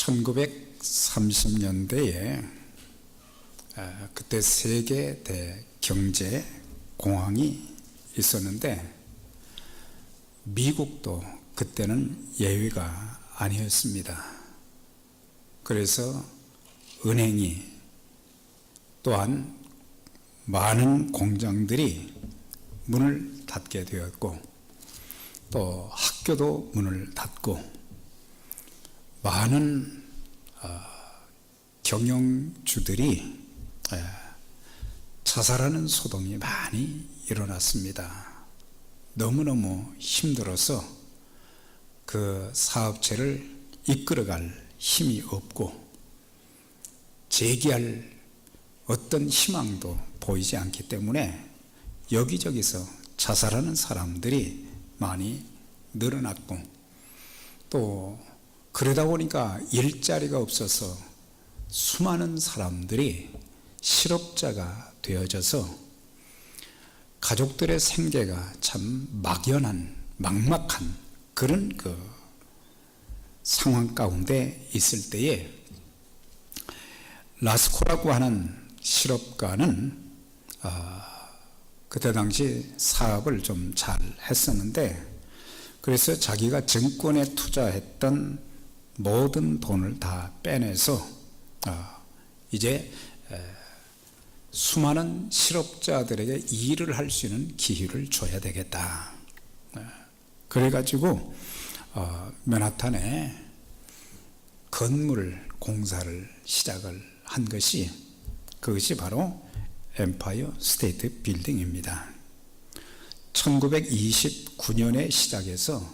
1930년대에 그때 세계 대경제 공황이 있었는데 미국도 그때는 예외가 아니었습니다. 그래서 은행이 또한 많은 공장들이 문을 닫게 되었고 또 학교도 문을 닫고 많은 경영주들이 자살하는 소동이 많이 일어났습니다. 너무너무 힘들어서 그 사업체를 이끌어갈 힘이 없고 재기할 어떤 희망도 보이지 않기 때문에 여기저기서 자살하는 사람들이 많이 늘어났고 또 그러다 보니까 일자리가 없어서 수많은 사람들이 실업자가 되어져서 가족들의 생계가 참 막막한 그런 상황 가운데 있을 때에 라스코라고 하는 실업가는 그때 당시 사업을 좀 잘 했었는데 그래서 자기가 증권에 투자했던 모든 돈을 다 빼내서 이제 수많은 실업자들에게 일을 할 수 있는 기회를 줘야 되겠다. 그래가지고 맨하탄에 건물 공사를 시작을 한 그것이 바로 엠파이어 스테이트 빌딩입니다. 1929년에 시작해서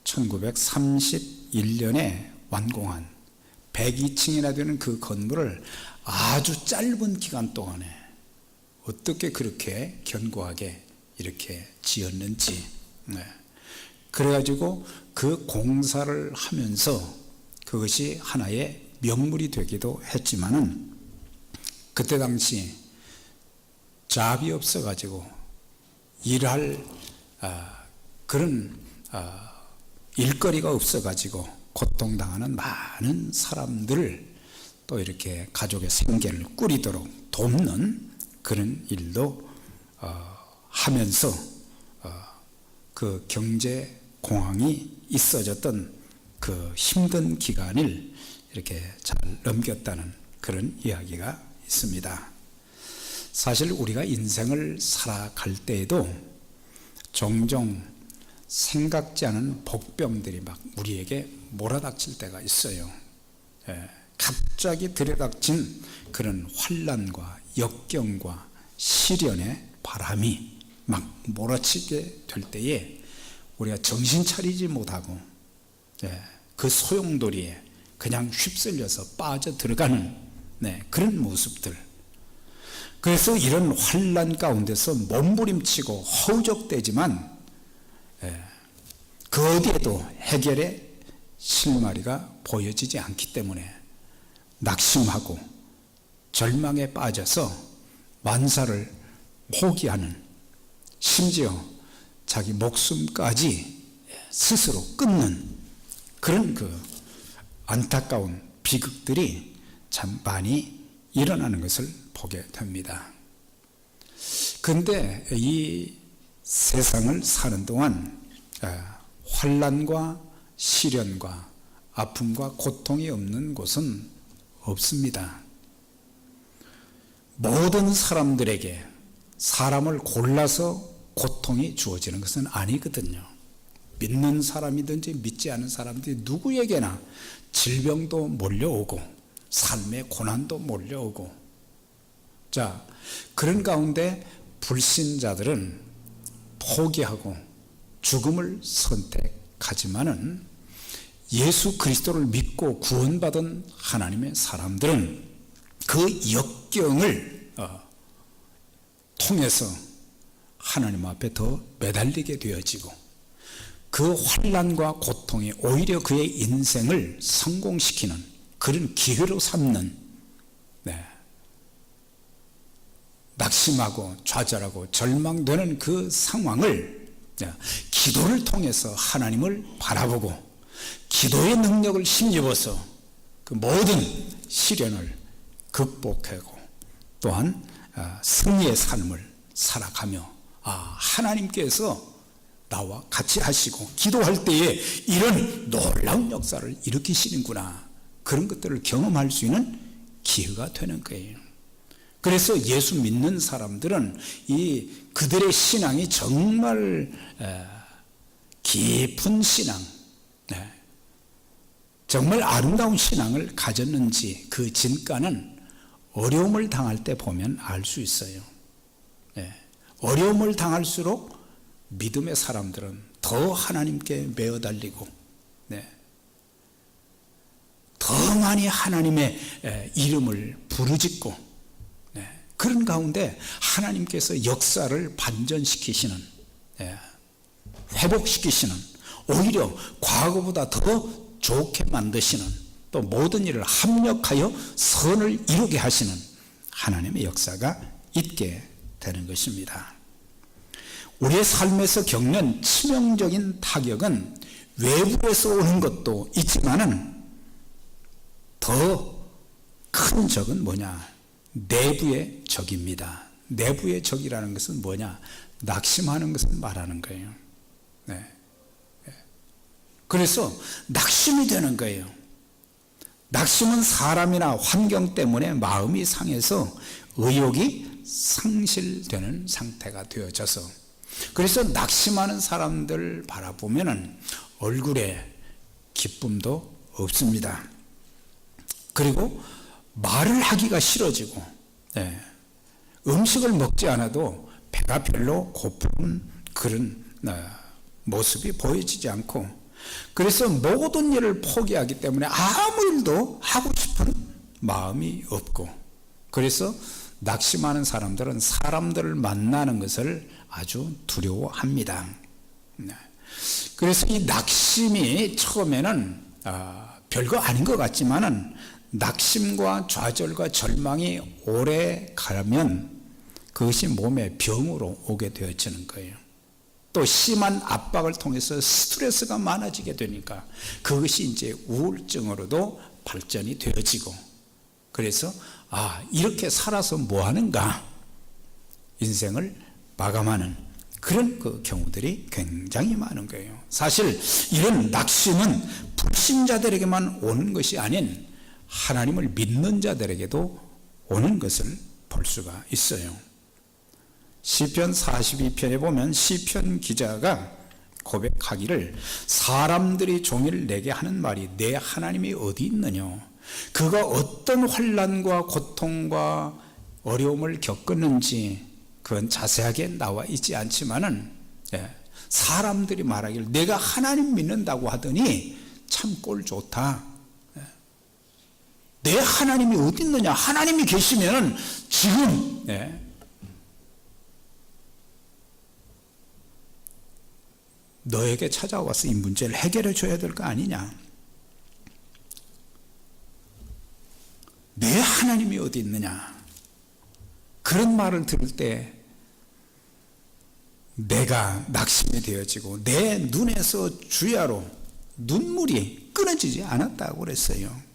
1931년에 완공한 102층이나 되는 그 건물을 아주 짧은 기간 동안에 어떻게 그렇게 견고하게 이렇게 지었는지 그래가지고 그 공사를 하면서 그것이 하나의 명물이 되기도 했지만은 그때 당시 잡이 없어가지고 일할 그런 일거리가 없어가지고 고통당하는 많은 사람들을 또 이렇게 가족의 생계를 꾸리도록 돕는 그런 일도 하면서 그 경제 공황이 있어졌던 그 힘든 기간을 이렇게 잘 넘겼다는 그런 이야기가 있습니다. 사실 우리가 인생을 살아갈 때에도 종종 생각지 않은 복병들이 막 우리에게 몰아닥칠 때가 있어요. 갑자기 들이닥친 그런 환난과 역경과 시련의 바람이 막 몰아치게 될 때에 우리가 정신 차리지 못하고 그 소용돌이에 그냥 휩쓸려서 빠져들어가는 그런 모습들. 그래서 이런 환난 가운데서 몸부림치고 허우적대지만 그 어디에도 해결의 실마리가 보여지지 않기 때문에 낙심하고 절망에 빠져서 만사를 포기하는, 심지어 자기 목숨까지 스스로 끊는 그런 안타까운 비극들이 참 많이 일어나는 것을 보게 됩니다. 그런데 이 세상을 사는 동안 환난과 시련과 아픔과 고통이 없는 곳은 없습니다. 모든 사람들에게 사람을 골라서 고통이 주어지는 것은 아니거든요. 믿는 사람이든지 믿지 않은 사람들이 누구에게나 질병도 몰려오고 삶의 고난도 몰려오고, 자, 그런 가운데 불신자들은 포기하고 죽음을 선택하지만은 예수 그리스도를 믿고 구원받은 하나님의 사람들은 그 역경을 통해서 하나님 앞에 더 매달리게 되어지고 그 환난과 고통이 오히려 그의 인생을 성공시키는 그런 기회로 삼는, 낙심하고 좌절하고 절망되는 그 상황을 기도를 통해서 하나님을 바라보고 기도의 능력을 힘입어서 그 모든 시련을 극복하고 또한 승리의 삶을 살아가며 하나님께서 나와 같이 하시고 기도할 때에 이런 놀라운 역사를 일으키시는구나, 그런 것들을 경험할 수 있는 기회가 되는 거예요. 그래서 예수 믿는 사람들은 그들의 신앙이 정말 깊은 신앙, 정말 아름다운 신앙을 가졌는지 그 진가는 어려움을 당할 때 보면 알 수 있어요. 어려움을 당할수록 믿음의 사람들은 더 하나님께 매어 달리고 더 많이 하나님의 이름을 부르짖고 그런 가운데 하나님께서 역사를 반전시키시는, 회복시키시는, 오히려 과거보다 더 좋게 만드시는, 또 모든 일을 합력하여 선을 이루게 하시는 하나님의 역사가 있게 되는 것입니다. 우리의 삶에서 겪는 치명적인 타격은 외부에서 오는 것도 있지만은 더 큰 적은 뭐냐? 내부의 적입니다. 내부의 적이라는 것은 뭐냐? 낙심하는 것을 말하는 거예요. 그래서 낙심이 되는 거예요. 낙심은 사람이나 환경 때문에 마음이 상해서 의욕이 상실되는 상태가 되어져서, 그래서 낙심하는 사람들 바라보면은 얼굴에 기쁨도 없습니다. 그리고 말을 하기가 싫어지고, 음식을 먹지 않아도 배가 별로 고픈 그런 모습이 보여지지 않고, 그래서 모든 일을 포기하기 때문에 아무 일도 하고 싶은 마음이 없고, 그래서 낙심하는 사람들은 사람들을 만나는 것을 아주 두려워합니다. 그래서 이 낙심이 처음에는 별거 아닌 것 같지만은 낙심과 좌절과 절망이 오래 가면 그것이 몸의 병으로 오게 되어지는 거예요. 또 심한 압박을 통해서 스트레스가 많아지게 되니까 그것이 이제 우울증으로도 발전이 되어지고, 그래서 이렇게 살아서 뭐 하는가, 인생을 마감하는 그런 그 경우들이 굉장히 많은 거예요. 사실 이런 낙심은 불신자들에게만 오는 것이 아닌 하나님을 믿는 자들에게도 오는 것을 볼 수가 있어요. 시편 42편에 보면 시편 기자가 고백하기를, 사람들이 종일 내게 하는 말이 내 하나님이 어디 있느냐, 그가 어떤 환난과 고통과 어려움을 겪었는지 그건 자세하게 나와 있지 않지만은 사람들이 말하기를 내가 하나님 믿는다고 하더니 참 꼴 좋다, 내 하나님이 어디 있느냐, 하나님이 계시면 지금 너에게 찾아와서 이 문제를 해결해 줘야 될 거 아니냐, 내 하나님이 어디 있느냐, 그런 말을 들을 때 내가 낙심이 되어지고 내 눈에서 주야로 눈물이 끊어지지 않았다고 그랬어요.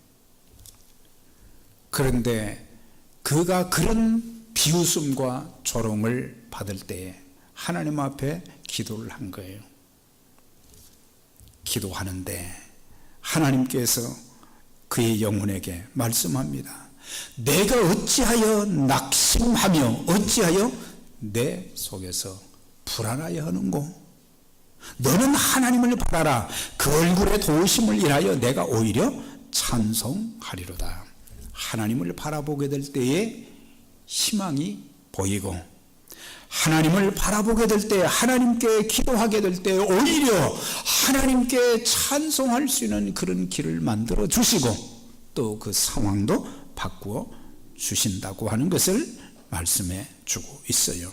그런데 그가 그런 비웃음과 조롱을 받을 때에 하나님 앞에 기도를 한 거예요. 기도하는데 하나님께서 그의 영혼에게 말씀합니다. 내가 어찌하여 낙심하며 어찌하여 내 속에서 불안하여 하는고? 너는 하나님을 바라라. 그 얼굴의 도우심을 인하여 내가 오히려 찬송하리로다. 하나님을 바라보게 될 때에 희망이 보이고, 하나님을 바라보게 될 때, 하나님께 기도하게 될 때 오히려 하나님께 찬송할 수 있는 그런 길을 만들어 주시고 또 그 상황도 바꾸어 주신다고 하는 것을 말씀해 주고 있어요.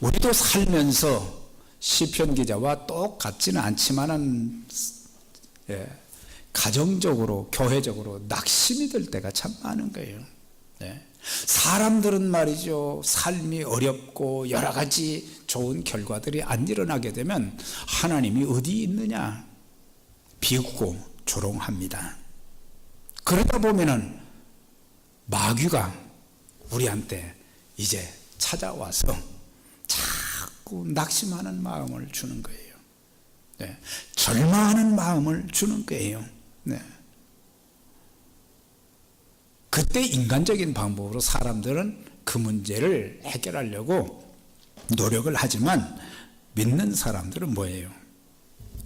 우리도 살면서 시편 기자와 똑같지는 않지만은 가정적으로 교회적으로 낙심이 들 때가 참 많은 거예요. 사람들은 말이죠, 삶이 어렵고 여러 가지 좋은 결과들이 안 일어나게 되면 하나님이 어디 있느냐 비웃고 조롱합니다. 그러다 보면은 마귀가 우리한테 이제 찾아와서 자꾸 낙심하는 마음을 주는 거예요. 네. 절망하는 마음을 주는 거예요. 네. 그때 인간적인 방법으로 사람들은 그 문제를 해결하려고 노력을 하지만 믿는 사람들은 뭐예요?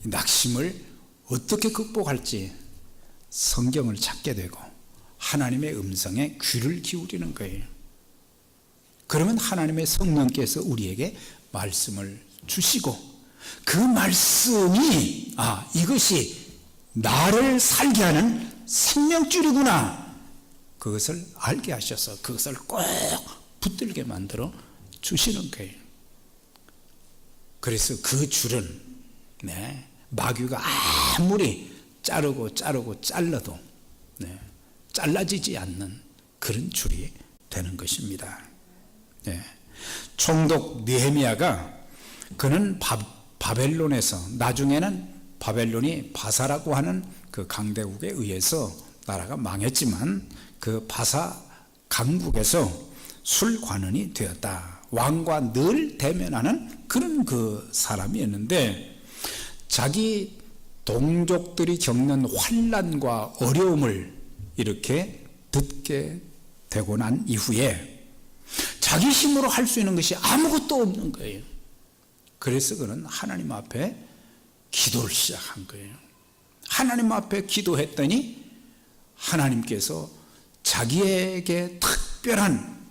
낙심을 어떻게 극복할지 성경을 찾게 되고 하나님의 음성에 귀를 기울이는 거예요. 그러면 하나님의 성령께서 우리에게 말씀을 주시고 그 말씀이 이것이 나를 살게 하는 생명줄이구나, 그것을 알게 하셔서 그것을 꼭 붙들게 만들어 주시는 거예요. 그래서 그 줄은 마귀가 아무리 자르고 잘라도 잘라지지 않는 그런 줄이 되는 것입니다. 총독 느헤미야가 그는 바벨론에서, 나중에는 바벨론이 바사라고 하는 그 강대국에 의해서 나라가 망했지만 그 바사 강국에서 술관원이 되었다. 왕과 늘 대면하는 그런 그 사람이었는데, 자기 동족들이 겪는 환난과 어려움을 이렇게 듣게 되고 난 이후에 자기 힘으로 할 수 있는 것이 아무것도 없는 거예요. 그래서 그는 하나님 앞에 기도를 시작한 거예요. 하나님 앞에 기도했더니 하나님께서 자기에게 특별한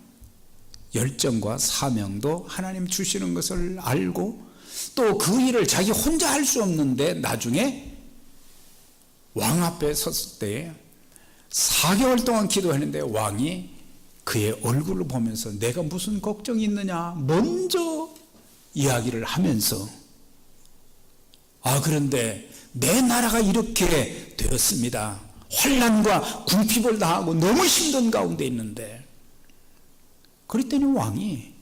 열정과 사명도 하나님 주시는 것을 알고, 또 그 일을 자기 혼자 할 수 없는데 나중에 왕 앞에 섰을 때 4개월 동안 기도했는데 왕이 그의 얼굴을 보면서 내가 무슨 걱정이 있느냐 먼저 이야기를 하면서, 그런데 내 나라가 이렇게 되었습니다. 환난과 궁핍을 당하고 너무 힘든 가운데 있는데, 그랬더니 왕이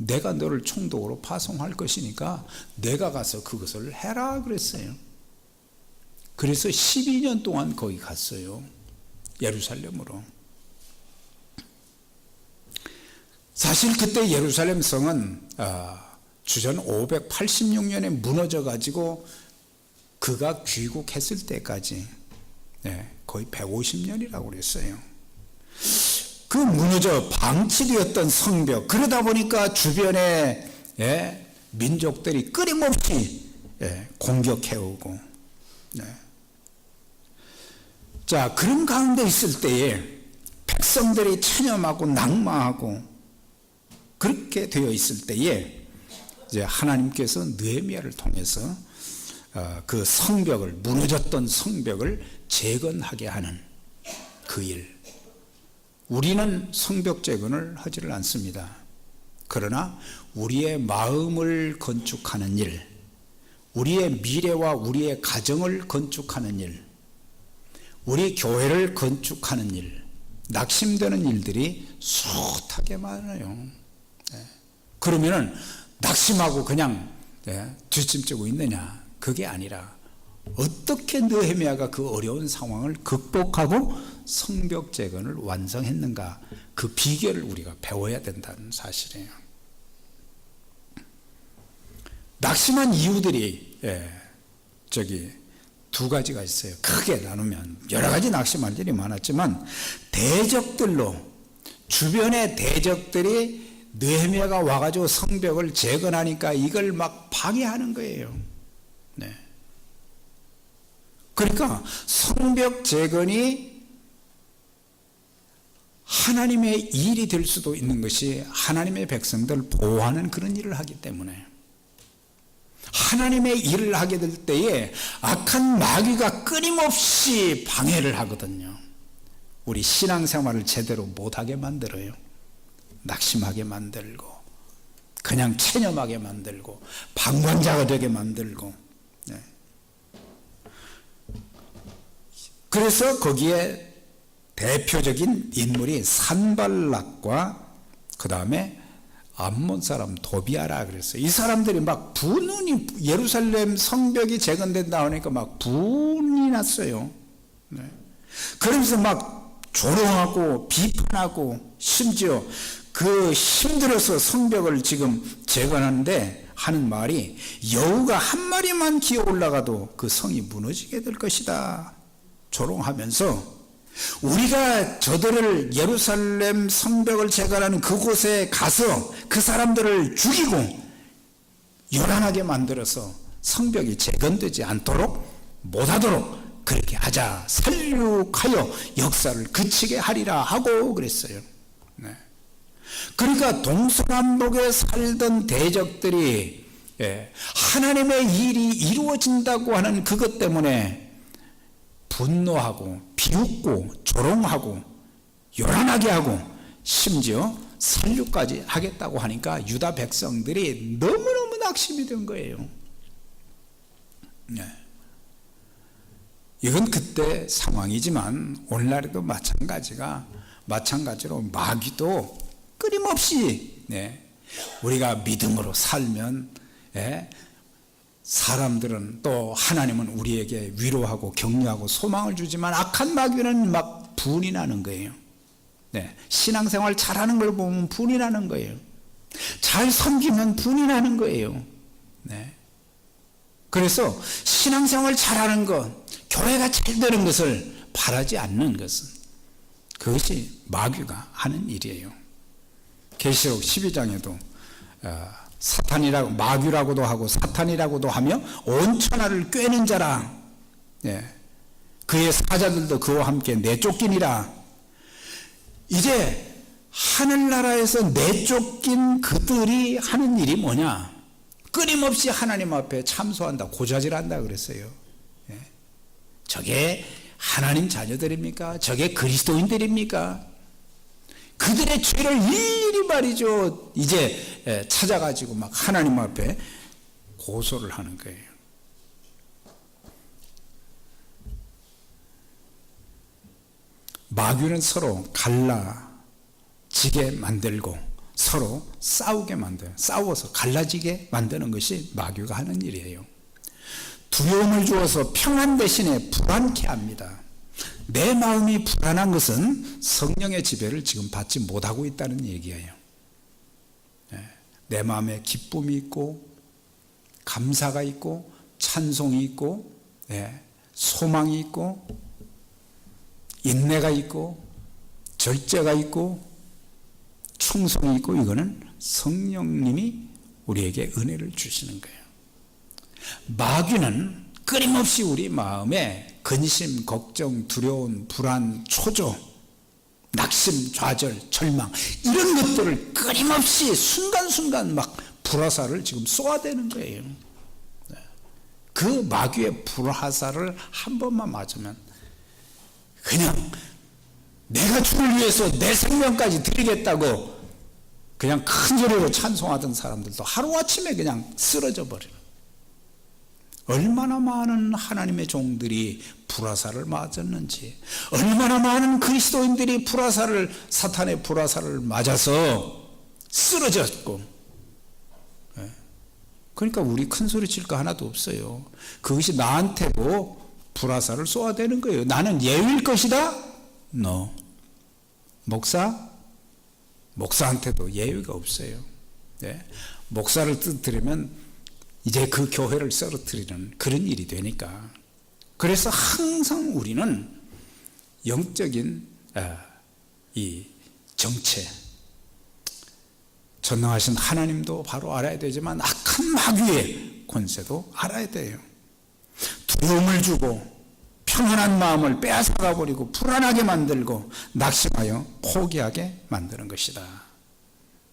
내가 너를 총독으로 파송할 것이니까 내가 가서 그것을 해라 그랬어요. 그래서 12년 동안 거기 갔어요. 예루살렘으로. 사실 그때 예루살렘 성은 주전 586년에 무너져 가지고 그가 귀국했을 때까지 거의 150년이라고 그랬어요. 그 무너져 방치되었던 성벽, 그러다 보니까 주변에 민족들이 끊임없이 공격해오고, 자, 그런 가운데 있을 때에 백성들이 체념하고 낙마하고 그렇게 되어 있을 때에 이제 하나님께서 느헤미야를 통해서 그 성벽을, 무너졌던 성벽을 재건하게 하는 그 일. 우리는 성벽 재건을 하지를 않습니다. 그러나 우리의 마음을 건축하는 일, 우리의 미래와 우리의 가정을 건축하는 일, 우리 교회를 건축하는 일, 낙심되는 일들이 숱하게 많아요. 그러면은 낙심하고 그냥 뒷짐지고 있느냐? 그게 아니라 어떻게 느헤미야가 그 어려운 상황을 극복하고 성벽 재건을 완성했는가, 그 비결을 우리가 배워야 된다는 사실이에요. 낙심한 이유들이 두 가지가 있어요. 크게 나누면 여러 가지 낙심할 일이 많았지만, 대적들로, 주변의 대적들이 느헤미야가 와가지고 성벽을 재건하니까 이걸 막 파괴하는 거예요. 그러니까 성벽 재건이 하나님의 일이 될 수도 있는 것이 하나님의 백성들을 보호하는 그런 일을 하기 때문에, 하나님의 일을 하게 될 때에 악한 마귀가 끊임없이 방해를 하거든요. 우리 신앙생활을 제대로 못하게 만들어요. 낙심하게 만들고, 그냥 체념하게 만들고, 방관자가 되게 만들고. 그래서 거기에 대표적인 인물이 산발락과 그 다음에 암몬 사람 도비아라 그랬어요. 이 사람들이 막 분운이, 예루살렘 성벽이 재건된다 하니까 막 분이 났어요. 그러면서 막 조롱하고 비판하고 심지어 그 힘들어서 성벽을 지금 재건하는데 하는 말이 여우가 한 마리만 기어 올라가도 그 성이 무너지게 될 것이다 조롱하면서 우리가 저들을 예루살렘 성벽을 재건하는 그곳에 가서 그 사람들을 죽이고 요란하게 만들어서 성벽이 재건되지 않도록 못하도록 그렇게 하자 살육하여 역사를 그치게 하리라 하고 그랬어요. 네. 그러니까 동서남북에 살던 대적들이 하나님의 일이 이루어진다고 하는 그것 때문에 분노하고 비웃고 조롱하고 요란하게 하고 심지어 살육까지 하겠다고 하니까 유다 백성들이 너무너무 낙심이 된 거예요. 네. 이건 그때 상황이지만 오늘날에도 마찬가지로 마귀도 끊임없이 우리가 믿음으로 살면 사람들은 또 하나님은 우리에게 위로하고 격려하고 소망을 주지만 악한 마귀는 막 분이 나는 거예요. 신앙생활 잘하는 걸 보면 분이 나는 거예요. 잘 섬기면 분이 나는 거예요. 그래서 신앙생활 잘하는 것, 교회가 잘 되는 것을 바라지 않는 것은 그것이 마귀가 하는 일이에요. 계시록 12장에도 사탄이라고 마귀라고도 하고 사탄이라고도 하며 온 천하를 꿰는 자라 그의 사자들도 그와 함께 내쫓기니라. 이제 하늘나라에서 내쫓긴 그들이 하는 일이 뭐냐? 끊임없이 하나님 앞에 참소한다, 고자질한다 그랬어요. 저게 하나님 자녀들입니까? 저게 그리스도인들입니까? 그들의 죄를 일일이 말이죠 이제 찾아가지고 막 하나님 앞에 고소를 하는 거예요. 마귀는 서로 갈라지게 만들고 서로 싸우게 만들어요. 싸워서 갈라지게 만드는 것이 마귀가 하는 일이에요. 두려움을 주어서 평안 대신에 불안케 합니다. 내 마음이 불안한 것은 성령의 지배를 지금 받지 못하고 있다는 얘기예요. 내 마음에 기쁨이 있고 감사가 있고 찬송이 있고 소망이 있고 인내가 있고 절제가 있고 충성이 있고 이거는 성령님이 우리에게 은혜를 주시는 거예요. 마귀는 끊임없이 우리 마음에 근심, 걱정, 두려움, 불안, 초조, 낙심, 좌절, 절망 이런 것들을 끊임없이 순간순간 막 불화살을 지금 쏘아대는 거예요. 그 마귀의 불화살을 한 번만 맞으면 그냥 내가 주를 위해서 내 생명까지 드리겠다고 그냥 큰 소리로 찬송하던 사람들도 하루아침에 그냥 쓰러져 버려요. 얼마나 많은 하나님의 종들이 불화살을 맞았는지, 얼마나 많은 그리스도인들이 사탄의 불화살을 맞아서 쓰러졌고, 그러니까 우리 큰 소리 칠 거 하나도 없어요. 그것이 나한테도 불화살을 쏘아대는 거예요. 나는 예외일 것이다? No. 목사한테도 예외가 없어요. 목사를 쓰러뜨리면 이제 그 교회를 쓰러뜨리는 그런 일이 되니까. 그래서 항상 우리는 영적인 이 정체, 전능하신 하나님도 바로 알아야 되지만 악한 마귀의 권세도 알아야 돼요. 두려움을 주고 평안한 마음을 빼앗아가 버리고 불안하게 만들고 낙심하여 포기하게 만드는 것이다.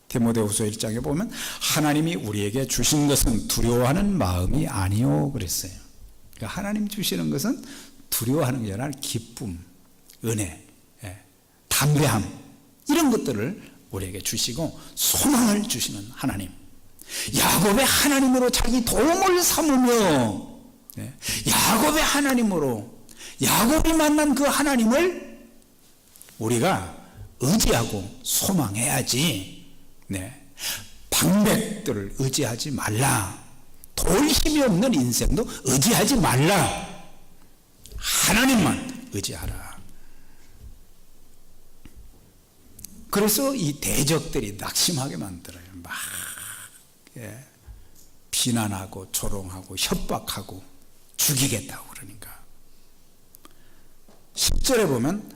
디모데후서 1장에 보면 하나님이 우리에게 주신 것은 두려워하는 마음이 아니요 그랬어요. 그러니까 하나님 주시는 것은 두려워하는 게 아니라 기쁨, 은혜, 담대함 이런 것들을 우리에게 주시고 소망을 주시는 하나님, 야곱의 하나님으로 자기 도움을 삼으며 야곱의 하나님으로 야곱이 만난 그 하나님을 우리가 의지하고 소망해야지. 방백들을 의지하지 말라. 도울 힘이 없는 인생도 의지하지 말라. 하나님만 의지하라. 그래서 이 대적들이 낙심하게 만들어요. 막 비난하고 조롱하고 협박하고 죽이겠다고 그러니까. 10절에 보면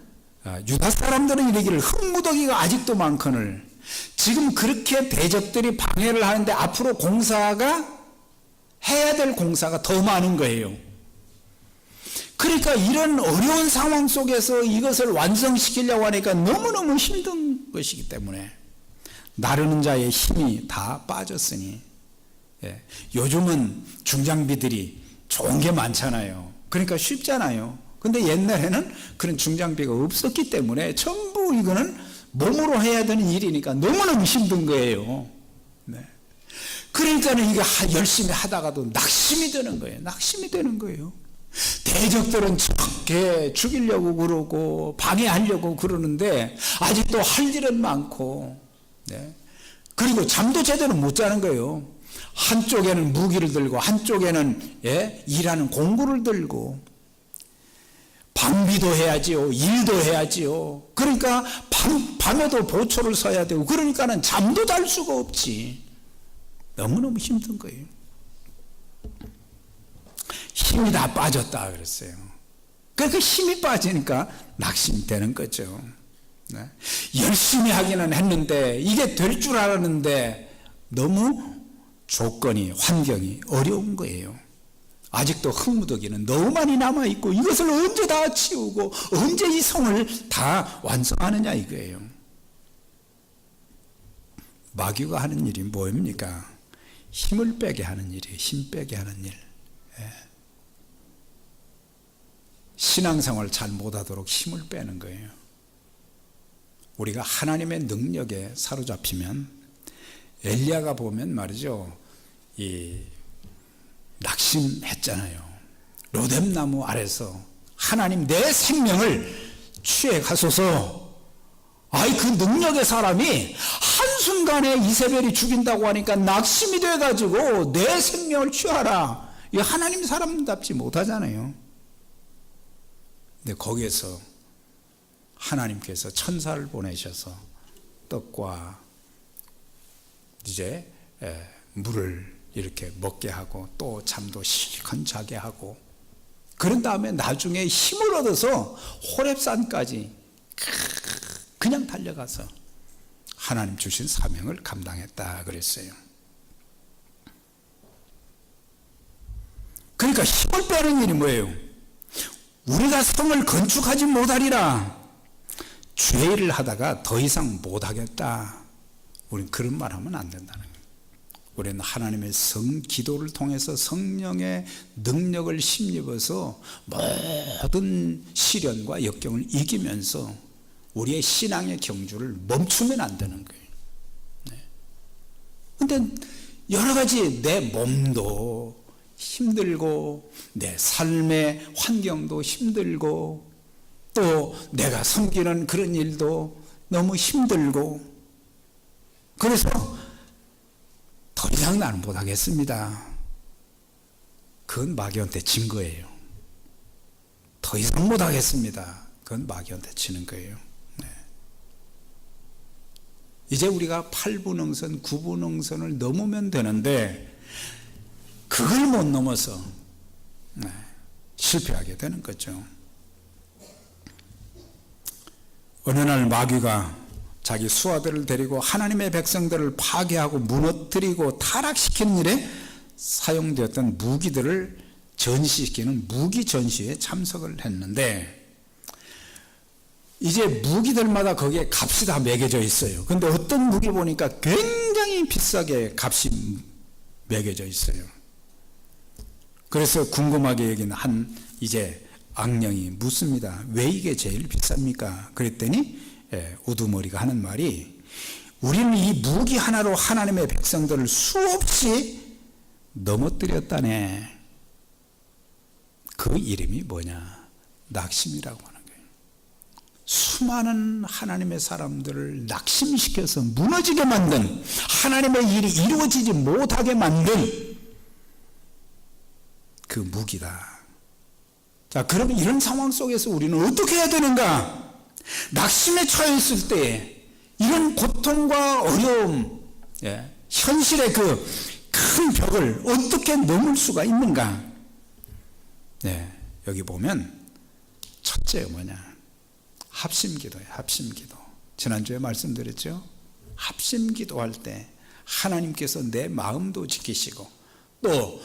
유다 사람들은 이르기를 흙무더기가 아직도 많거늘. 지금 그렇게 대적들이 방해를 하는데 앞으로 공사가 해야 될 공사가 더 많은 거예요. 그러니까 이런 어려운 상황 속에서 이것을 완성시키려고 하니까 너무너무 힘든 것이기 때문에 나르는 자의 힘이 다 빠졌으니, 요즘은 중장비들이 좋은 게 많잖아요. 그러니까 쉽잖아요. 근데 옛날에는 그런 중장비가 없었기 때문에 전부 이거는 몸으로 해야 되는 일이니까 너무너무 힘든 거예요. 그러니까 이게 열심히 하다가도 낙심이 되는 거예요. 낙심이 되는 거예요. 대적들은 적게 죽이려고 그러고 방해하려고 그러는데 아직도 할 일은 많고, 그리고 잠도 제대로 못 자는 거예요. 한쪽에는 무기를 들고 한쪽에는 일하는 공구를 들고 방비도 해야지요, 일도 해야지요. 그러니까 밤에도 보초를 서야 되고, 그러니까는 잠도 잘 수가 없지. 너무너무 힘든 거예요. 힘이 다 빠졌다 그랬어요. 그러니까 힘이 빠지니까 낙심이 되는 거죠. 열심히 하기는 했는데 이게 될 줄 알았는데 너무 조건이, 환경이 어려운 거예요. 아직도 흙무더기는 너무 많이 남아있고 이것을 언제 다 치우고 언제 이 성을 다 완성하느냐 이거예요. 마귀가 하는 일이 뭐입니까? 힘을 빼게 하는 일이에요. 힘 빼게 하는 일. 신앙생활 잘 못하도록 힘을 빼는 거예요. 우리가 하나님의 능력에 사로잡히면, 엘리야가 보면 말이죠, 낙심했잖아요. 로뎀나무 아래서 하나님 내 생명을 취해 가소서. 그 능력의 사람이 한순간에 이세벨이 죽인다고 하니까 낙심이 돼가지고 내 생명을 취하라. 이 하나님 사람답지 못하잖아요. 근데 거기에서 하나님께서 천사를 보내셔서 떡과 이제 물을 이렇게 먹게 하고 또 잠도 실컷 자게 하고, 그런 다음에 나중에 힘을 얻어서 호렙산까지 그냥 달려가서 하나님 주신 사명을 감당했다 그랬어요. 그러니까 힘을 빼는 일이 뭐예요? 우리가 성을 건축하지 못하리라, 죄를 하다가 더 이상 못하겠다, 우리는 그런 말 하면 안 된다는 거예요. 우리는 하나님의 기도를 통해서 성령의 능력을 힘입어서 모든 시련과 역경을 이기면서 우리의 신앙의 경주를 멈추면 안 되는 거예요. 그런데 여러 가지 내 몸도 힘들고 내 삶의 환경도 힘들고 또 내가 섬기는 그런 일도 너무 힘들고, 그래서 더 이상 나는 못하겠습니다. 그건 마귀한테 진 거예요. 더 이상 못하겠습니다. 그건 마귀한테 지는 거예요. 이제 우리가 8분응선, 9분응선을 넘으면 되는데 그걸 못 넘어서 실패하게 되는 거죠. 어느 날 마귀가 자기 수하들을 데리고 하나님의 백성들을 파괴하고 무너뜨리고 타락시키는 일에 사용되었던 무기들을 전시시키는 무기 전시에 참석을 했는데, 이제 무기들마다 거기에 값이 다 매겨져 있어요. 근데 어떤 무기 보니까 굉장히 비싸게 값이 매겨져 있어요. 그래서 궁금하게 여긴 이제 악령이 묻습니다. 왜 이게 제일 비쌉니까? 그랬더니 우두머리가 하는 말이, 우리는 이 무기 하나로 하나님의 백성들을 수없이 넘어뜨렸다네. 그 이름이 뭐냐? 낙심이라고 하는 거예요. 수많은 하나님의 사람들을 낙심시켜서 무너지게 만든, 하나님의 일이 이루어지지 못하게 만든 그 무기다. 자, 그러면 이런 상황 속에서 우리는 어떻게 해야 되는가? 낙심에 처해 있을 때 이런 고통과 어려움, 현실의 그 큰 벽을 어떻게 넘을 수가 있는가? 여기 보면 첫째 뭐냐? 합심기도예요. 합심기도. 지난주에 말씀드렸죠? 합심기도할 때 하나님께서 내 마음도 지키시고 또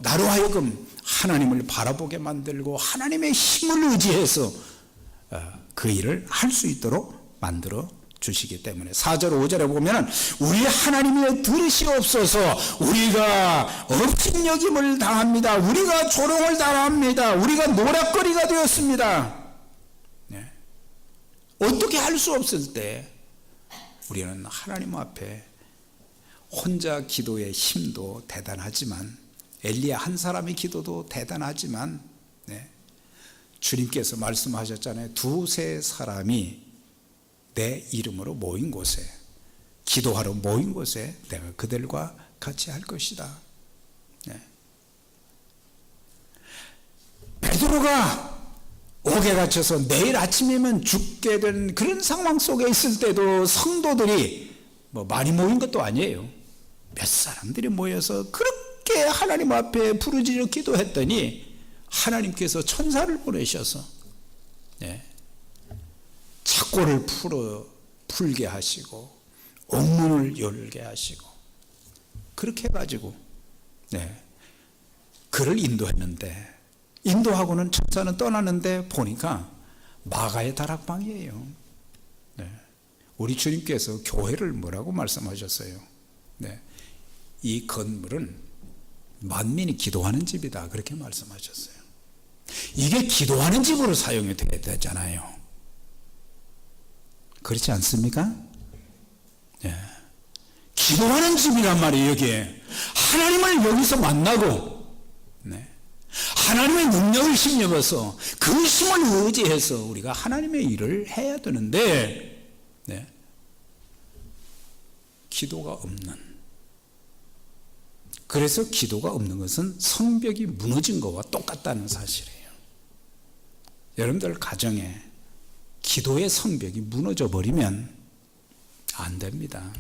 나로 하여금 하나님을 바라보게 만들고 하나님의 힘을 의지해서 그 일을 할 수 있도록 만들어 주시기 때문에 4절 5절에 보면 우리 하나님의 들으시옵소서, 우리가 업신여김을 당합니다. 우리가 조롱을 당합니다. 우리가 노략거리가 되었습니다. 어떻게 할 수 없을 때 우리는 하나님 앞에 혼자 기도의 힘도 대단하지만 엘리야 한 사람의 기도도 대단하지만 주님께서 말씀하셨잖아요. 두세 사람이 내 이름으로 모인 곳에, 기도하러 모인 곳에 내가 그들과 같이 할 것이다. 베드로가 옥에 갇혀서 내일 아침이면 죽게 된 그런 상황 속에 있을 때도 성도들이 많이 모인 것도 아니에요. 몇 사람들이 모여서 그렇게 하나님 앞에 부르짖어 기도했더니 하나님께서 천사를 보내셔서 착고를 풀게 하시고 옥문을 열게 하시고 그렇게 해가지고 그를 인도했는데, 인도하고는 천사는 떠나는데 보니까 마가의 다락방이에요. 우리 주님께서 교회를 뭐라고 말씀하셨어요? 이 건물은 만민이 기도하는 집이다, 그렇게 말씀하셨어요. 이게 기도하는 집으로 사용이 되어야 되잖아요. 그렇지 않습니까? 기도하는 집이란 말이에요. 여기에 하나님을 여기서 만나고 하나님의 능력을 힘입어서 그 힘을 의지해서 우리가 하나님의 일을 해야 되는데 기도가 없는, 그래서 기도가 없는 것은 성벽이 무너진 것과 똑같다는 사실이에요. 여러분들 가정에 기도의 성벽이 무너져 버리면 안 됩니다.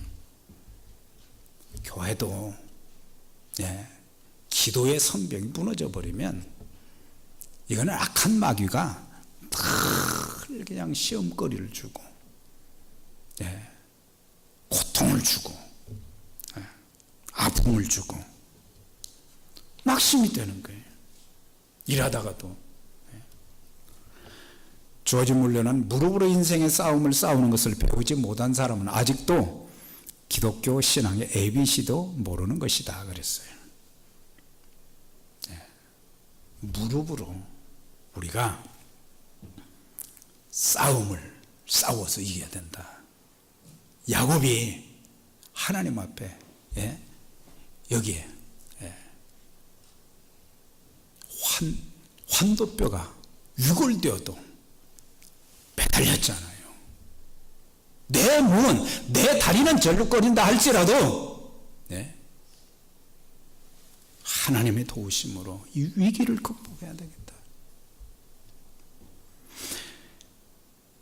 교회도 기도의 성벽이 무너져 버리면 이거는 악한 마귀가 늘 그냥 시험거리를 주고 고통을 주고 아픔을 주고 낙심이 되는 거예요. 일하다가도 주어진 훈련은 무릎으로 인생의 싸움을 싸우는 것을 배우지 못한 사람은 아직도 기독교 신앙의 ABC도 모르는 것이다 그랬어요. 무릎으로 우리가 싸움을 싸워서 이겨야 된다. 야곱이 하나님 앞에 여기에 환도뼈가 유골되어도 매달렸잖아요. 내 몸은, 내 다리는 절룩거린다 할지라도 하나님의 도우심으로 이 위기를 극복해야 되겠다.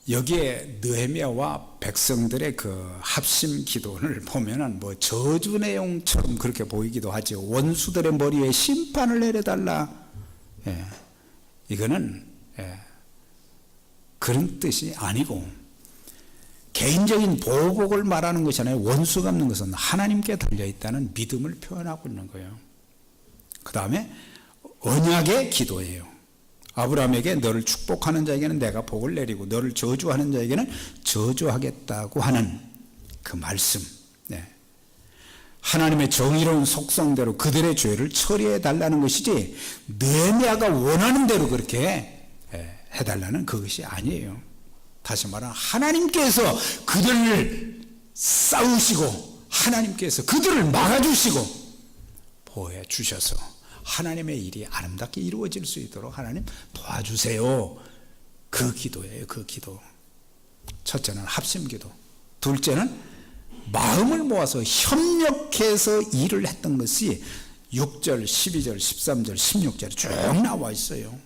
여기에 느헤미야와 백성들의 그 합심 기도를 보면은 저주 내용처럼 그렇게 보이기도 하죠. 원수들의 머리에 심판을 내려달라. 이거는 그런 뜻이 아니고 개인적인 보복을 말하는 것이 아니라 원수 갚는 것은 하나님께 달려있다는 믿음을 표현하고 있는 거예요. 그 다음에 언약의 기도예요. 아브라함에게 너를 축복하는 자에게는 내가 복을 내리고 너를 저주하는 자에게는 저주하겠다고 하는 그 말씀. 하나님의 정의로운 속성대로 그들의 죄를 처리해 달라는 것이지 느헤미야가 원하는 대로 그렇게 해달라는 그것이 아니에요. 다시 말하면 하나님께서 그들을 싸우시고 하나님께서 그들을 막아주시고 보호해 주셔서 하나님의 일이 아름답게 이루어질 수 있도록 하나님 도와주세요. 그 기도예요. 그 기도. 첫째는 합심기도, 둘째는 마음을 모아서 협력해서 일을 했던 것이 6절, 12절, 13절, 16절에 쭉 나와 있어요.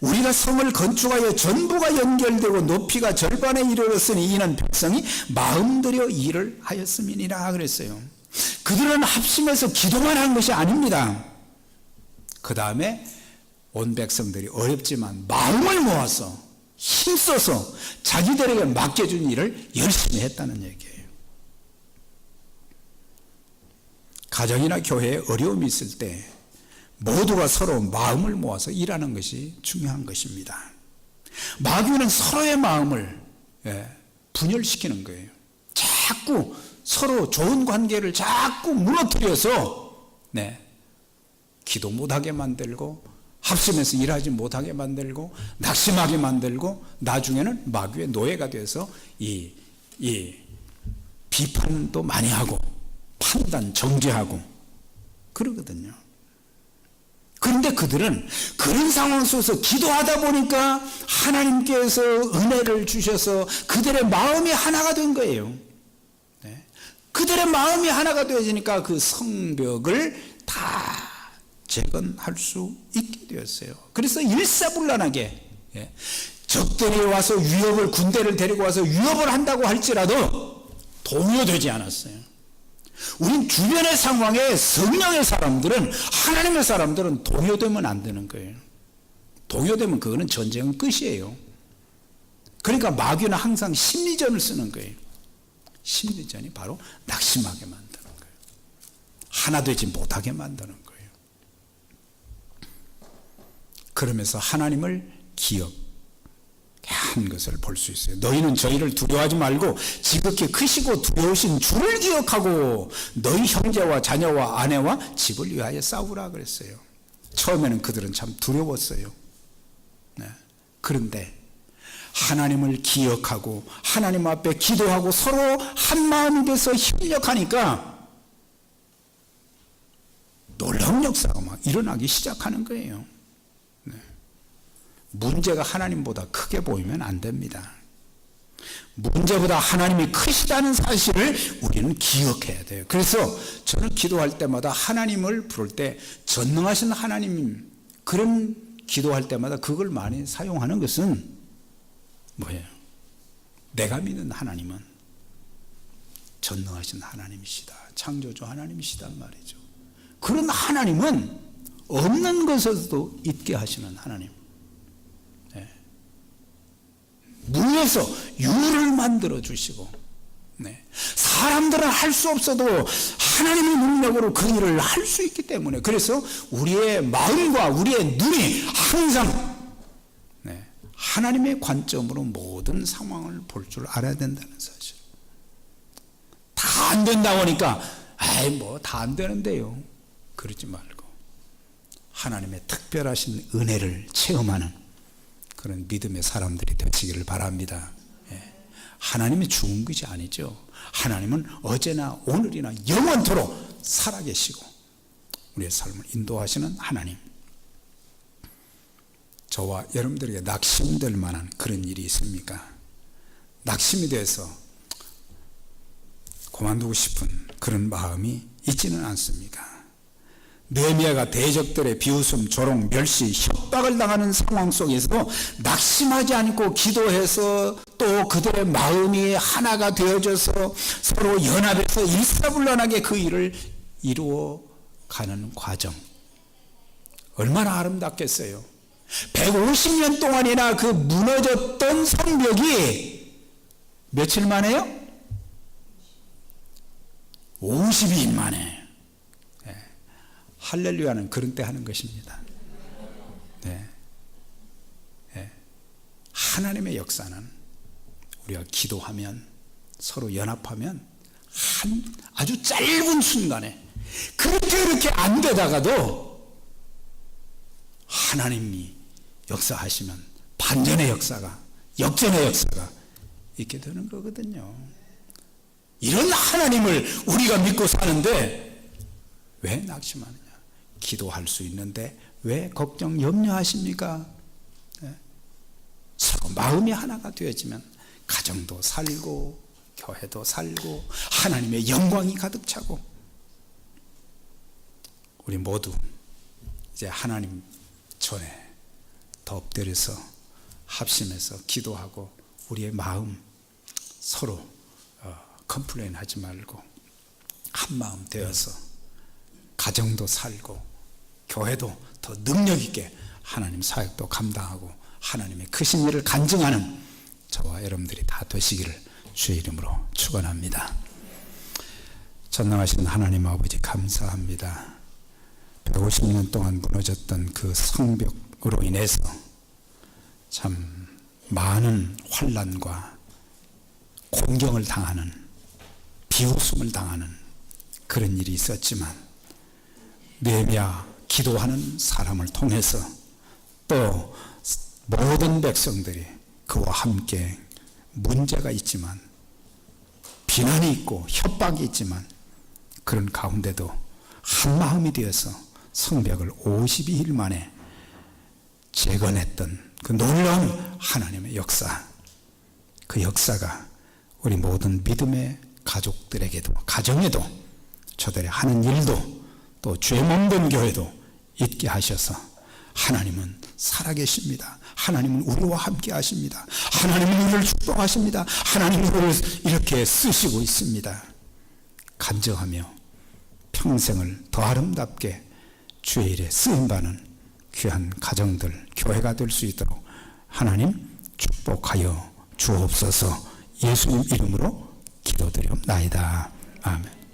우리가 성을 건축하여 전부가 연결되고 높이가 절반에 이르렀으니 이는 백성이 마음들여 일을 하였음이니라 그랬어요. 그들은 합심해서 기도만 한 것이 아닙니다. 그 다음에 온 백성들이 어렵지만 마음을 모아서 힘써서 자기들에게 맡겨준 일을 열심히 했다는 얘기예요. 가정이나 교회에 어려움이 있을 때 모두가 서로 마음을 모아서 일하는 것이 중요한 것입니다. 마귀는 서로의 마음을 분열시키는 거예요. 자꾸 서로 좋은 관계를 자꾸 무너뜨려서 기도 못하게 만들고 합심해서 일하지 못하게 만들고 낙심하게 만들고 나중에는 마귀의 노예가 돼서 이 비판도 많이 하고 판단 정죄하고 그러거든요. 그런데 그들은 그런 상황 속에서 기도하다 보니까 하나님께서 은혜를 주셔서 그들의 마음이 하나가 된 거예요. 그들의 마음이 하나가 되어지니까 그 성벽을 다 재건할 수 있게 되었어요. 그래서 일사불란하게 적들이 와서 군대를 데리고 와서 위협을 한다고 할지라도 동요되지 않았어요. 우린 주변의 상황에 성령의 사람들은, 하나님의 사람들은 동요되면 안 되는 거예요. 동요되면 그거는 전쟁은 끝이에요. 그러니까 마귀는 항상 심리전을 쓰는 거예요. 심리전이 바로 낙심하게 만드는 거예요. 하나 되지 못하게 만드는 거예요. 그러면서 하나님을 기억한 것을 볼 수 있어요. 너희는 저희를 두려워하지 말고 지극히 크시고 두려우신 주를 기억하고 너희 형제와 자녀와 아내와 집을 위하여 싸우라 그랬어요. 처음에는 그들은 참 두려웠어요. 그런데 하나님을 기억하고 하나님 앞에 기도하고 서로 한 마음이 돼서 협력하니까 놀라운 역사가 막 일어나기 시작하는 거예요. 문제가 하나님보다 크게 보이면 안 됩니다. 문제보다 하나님이 크시다는 사실을 우리는 기억해야 돼요. 그래서 저는 기도할 때마다 하나님을 부를 때 전능하신 하나님, 그런 기도할 때마다 그걸 많이 사용하는 것은 뭐예요? 내가 믿는 하나님은 전능하신 하나님이시다, 창조주 하나님이시단 말이죠. 그런 하나님은 없는 것에서도 있게 하시는 하나님, 무에서 유를 만들어 주시고, 사람들은 할 수 없어도 하나님의 능력으로 그 일을 할 수 있기 때문에, 그래서 우리의 마음과 우리의 눈이 항상 하나님의 관점으로 모든 상황을 볼 줄 알아야 된다는 사실. 다 안 된다고 하니까 다 안 되는데요, 그러지 말고 하나님의 특별하신 은혜를 체험하는 그런 믿음의 사람들이 되시기를 바랍니다. 하나님이 죽은 것이 아니죠. 하나님은 어제나 오늘이나 영원토록 살아계시고 우리의 삶을 인도하시는 하나님. 저와 여러분들에게 낙심될 만한 그런 일이 있습니까? 낙심이 돼서 그만두고 싶은 그런 마음이 있지는 않습니까? 느헤미야가 대적들의 비웃음, 조롱, 멸시, 협박을 당하는 상황 속에서도 낙심하지 않고 기도해서 또 그들의 마음이 하나가 되어져서 서로 연합해서 일사불란하게 그 일을 이루어가는 과정, 얼마나 아름답겠어요. 150년 동안이나 그 무너졌던 성벽이 며칠 만에요? 52일 만에. 할렐루야는 그런 때 하는 것입니다. 하나님의 역사는 우리가 기도하면, 서로 연합하면 아주 짧은 순간에 그렇게 안 되다가도 하나님이 역사하시면 반전의 역사가, 역전의 역사가 있게 되는 거거든요. 이런 하나님을 우리가 믿고 사는데 왜 낙심하느냐? 기도할 수 있는데 왜 걱정, 염려하십니까? 서로 마음이 하나가 되어지면 가정도 살고 교회도 살고 하나님의 영광이 가득 차고, 우리 모두 이제 하나님 전에 더 엎드려서 합심해서 기도하고 우리의 마음 서로 컴플레인 하지 말고 한 마음 되어서 가정도 살고 교회도 더 능력 있게 하나님 사역도 감당하고 하나님의 크신 일을 간증하는 저와 여러분들이 다 되시기를 주의 이름으로 축원합니다. 전능하신 하나님 아버지 감사합니다. 150년 동안 무너졌던 그 성벽으로 인해서 참 많은 환난과 곤경을 당하는, 비웃음을 당하는 그런 일이 있었지만 느헤미야 기도하는 사람을 통해서 또 모든 백성들이 그와 함께 문제가 있지만, 비난이 있고 협박이 있지만 그런 가운데도 한 마음이 되어서 성벽을 52일 만에 재건했던 그 놀라운 하나님의 역사, 그 역사가 우리 모든 믿음의 가족들에게도, 가정에도, 저들의 하는 일도, 또 죄 몸된 교회도 있게 하셔서 하나님은 살아계십니다. 하나님은 우리와 함께 하십니다. 하나님은 우리를 축복하십니다. 하나님은 우리를 이렇게 쓰시고 있습니다. 간증하며 평생을 더 아름답게 주의 일에 쓰임받는 귀한 가정들, 교회가 될 수 있도록 하나님 축복하여 주옵소서. 예수님 이름으로 기도드리옵나이다. 아멘.